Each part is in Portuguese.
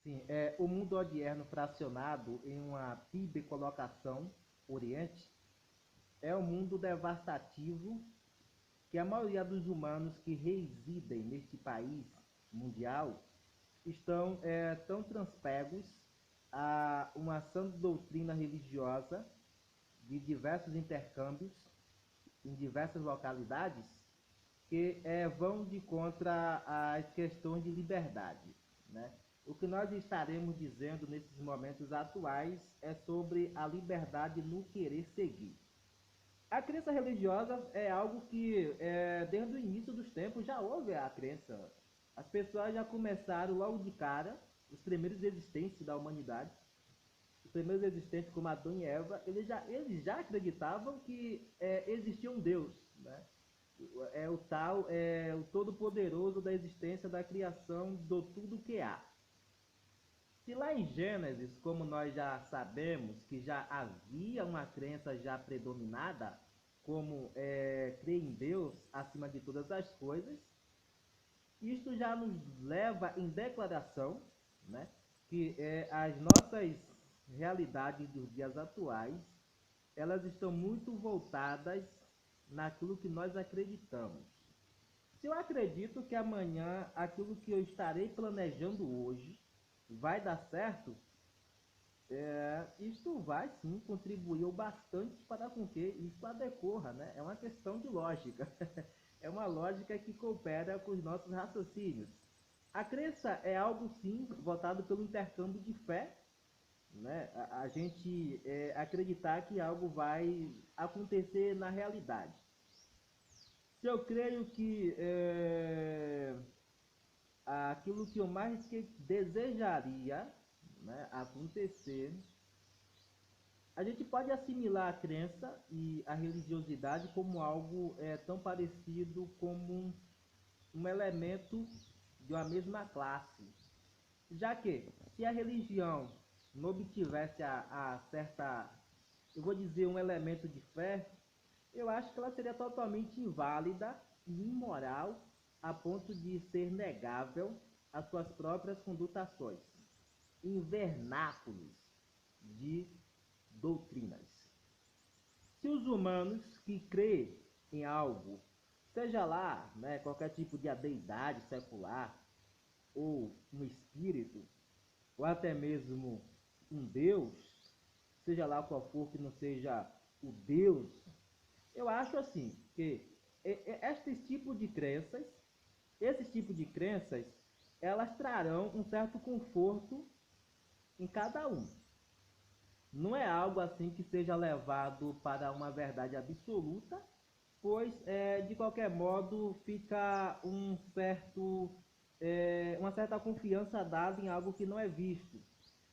Sim, o mundo odierno fracionado em uma bicolocação oriente é um mundo devastativo que a maioria dos humanos que residem neste país mundial estão tão transpegos a uma sã doutrina religiosa de diversos intercâmbios em diversas localidades que vão de contra as questões de liberdade, né? O que nós estaremos dizendo nesses momentos atuais é sobre a liberdade no querer seguir. A crença religiosa é algo que, desde o início dos tempos, já houve a crença. As pessoas já começaram logo de cara, os primeiros existentes da humanidade, os primeiros existentes como Adão e Eva, eles já acreditavam que existia um Deus, né? O tal, o todo-poderoso da existência, da criação do tudo que há. Se lá em Gênesis, como nós já sabemos, que já havia uma crença já predominada, como crer em Deus acima de todas as coisas, isto já nos leva em declaração, né, que as nossas realidades dos dias atuais, elas estão muito voltadas naquilo que nós acreditamos. Se eu acredito que amanhã aquilo que eu estarei planejando hoje vai dar certo, isto vai sim contribuir bastante para com que isso decorra, né? É uma questão de lógica. É uma lógica que coopera com os nossos raciocínios. A crença é algo sim voltado pelo intercâmbio de fé, né? A gente acreditar que algo vai acontecer na realidade. Se eu creio que aquilo que eu mais desejaria, né, acontecer, a gente pode assimilar a crença e a religiosidade como algo tão parecido como um elemento de uma mesma classe. Já que, se a religião não obtivesse a certa, eu vou dizer, um elemento de fé, eu acho que ela seria totalmente inválida e imoral a ponto de ser negável às suas próprias condutas em vernáculos de doutrinas. Se os humanos que crêem em algo, seja lá, né, qualquer tipo de deidade secular, ou um espírito, ou até mesmo um Deus, seja lá qual for que não seja o Deus, eu acho assim que esses tipos de crenças, elas trarão um certo conforto em cada um. Não é algo assim que seja levado para uma verdade absoluta, pois de qualquer modo fica uma certa confiança dada em algo que não é visto.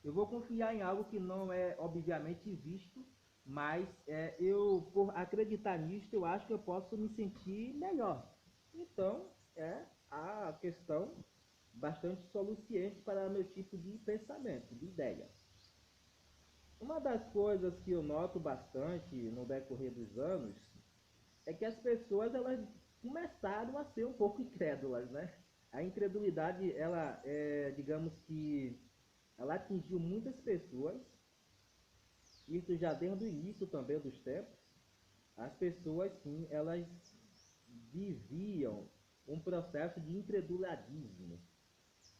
Eu vou confiar em algo que não é obviamente visto, mas eu, por acreditar nisto, eu acho que eu posso me sentir melhor. Então, é a questão bastante soluciente para meu tipo de pensamento, de ideia. Uma das coisas que eu noto bastante no decorrer dos anos é que as pessoas elas começaram a ser um pouco incrédulas, né? A incredulidade, ela digamos que ela atingiu muitas pessoas, isso já desde o início também dos tempos. As pessoas, sim, elas viviam um processo de increduladismo.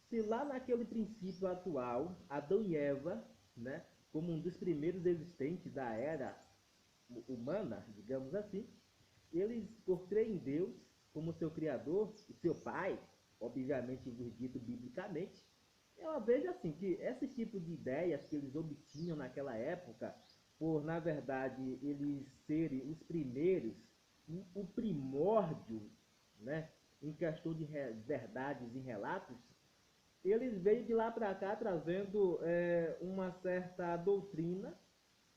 Se lá naquele princípio atual, Adão e Eva, né, como um dos primeiros existentes da era humana, digamos assim, eles, por crer em Deus como seu Criador e seu Pai, obviamente dito biblicamente, eu vejo assim que esse tipo de ideias que eles obtinham naquela época, por na verdade eles serem os primeiros, o primórdio, né, em questão de verdades e relatos, eles veio de lá para cá trazendo uma certa doutrina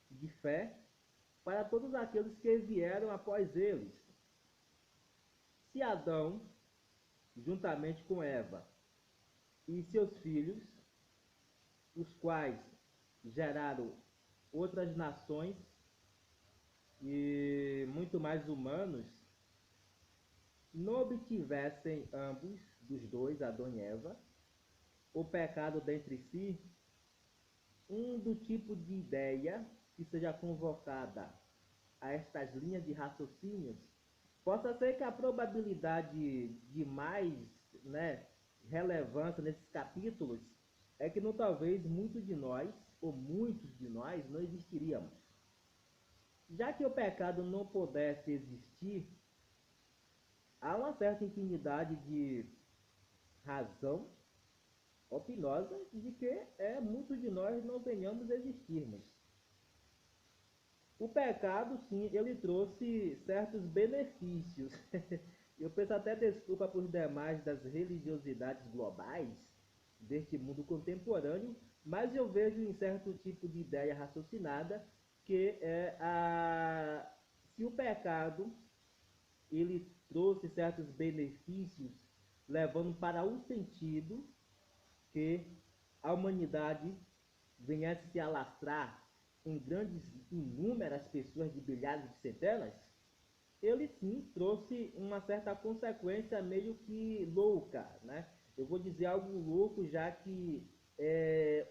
de fé para todos aqueles que vieram após eles. Se Adão, juntamente com Eva e seus filhos, os quais geraram outras nações e muito mais humanos, não obtivessem ambos, dos dois, Adão e Eva, o pecado dentre si, um do tipo de ideia que seja convocada a estas linhas de raciocínios, possa ser que a probabilidade de mais, né, relevância nesses capítulos é que não talvez muitos de nós, ou muitos de nós, não existiríamos. Já que o pecado não pudesse existir, há uma certa infinidade de razão opinosa de que muitos de nós não venhamos a existirmos. O pecado, sim, ele trouxe certos benefícios. Eu peço até desculpa por demais das religiosidades globais deste mundo contemporâneo, mas eu vejo em certo tipo de ideia raciocinada que se o pecado ele trouxe certos benefícios, levando para o sentido que a humanidade viesse se alastrar em grandes, inúmeras pessoas de bilhares de centenas, ele sim trouxe uma certa consequência meio que louca, né? Eu vou dizer algo louco, já que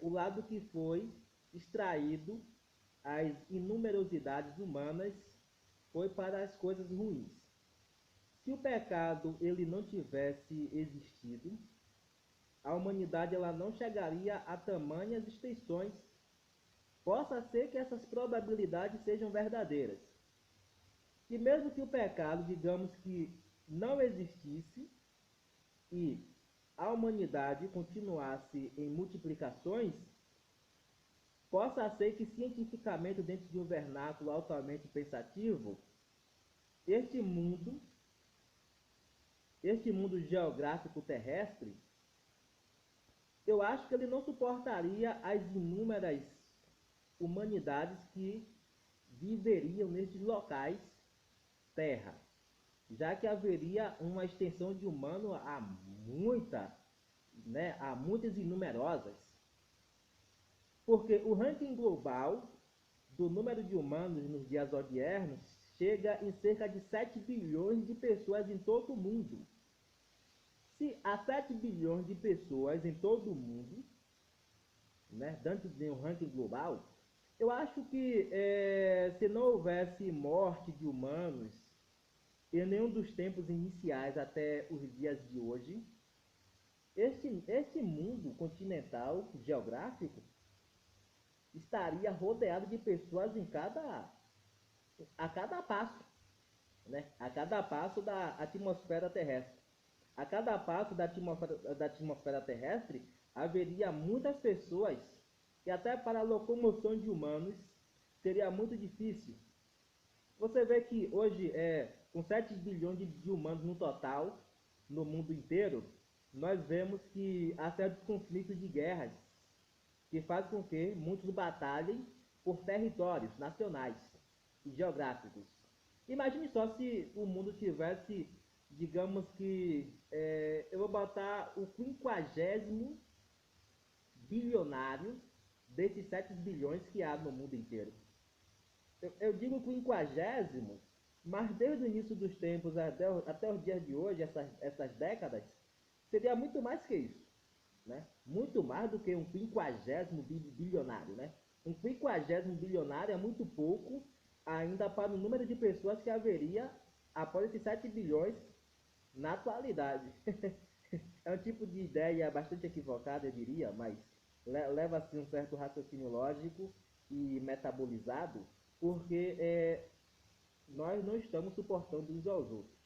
o lado que foi extraído as inumerosidades humanas foi para as coisas ruins. Se o pecado ele não tivesse existido, a humanidade ela não chegaria a tamanhas extensões. Possa ser que essas probabilidades sejam verdadeiras. E mesmo que o pecado, digamos que não existisse e a humanidade continuasse em multiplicações, possa ser que cientificamente, dentro de um vernáculo altamente pensativo, este mundo, este mundo geográfico terrestre, eu acho que ele não suportaria as inúmeras humanidades que viveriam nesses locais terra, já que haveria uma extensão de humano a muitas e numerosas, porque o ranking global do número de humanos nos dias odiernos chega em cerca de 7 bilhões de pessoas em todo o mundo. Se há 7 bilhões de pessoas em todo o mundo, né, dentro de um ranking global, eu acho que se não houvesse morte de humanos em nenhum dos tempos iniciais até os dias de hoje, este mundo continental geográfico estaria rodeado de pessoas a cada passo, né? A cada passo da atmosfera terrestre. A cada passo da atmosfera terrestre haveria muitas pessoas que até para a locomoção de humanos seria muito difícil. Você vê que hoje, com 7 bilhões de humanos no total, no mundo inteiro, nós vemos que há certos conflitos de guerras que fazem com que muitos batalhem por territórios nacionais e geográficos. Imagine só se o mundo tivesse, digamos que, eu vou botar o 50º bilionário desses 7 bilhões que há no mundo inteiro. Eu digo 50º, mas desde o início dos tempos até os dias de hoje, essas décadas, seria muito mais que isso, né? Muito mais do que um 50º bilionário, né? Um 50º bilionário é muito pouco ainda para o número de pessoas que haveria após esses 7 bilhões na atualidade. É um tipo de ideia bastante equivocada, eu diria, mas leva-se um certo raciocínio lógico e metabolizado, porque nós não estamos suportando uns aos outros.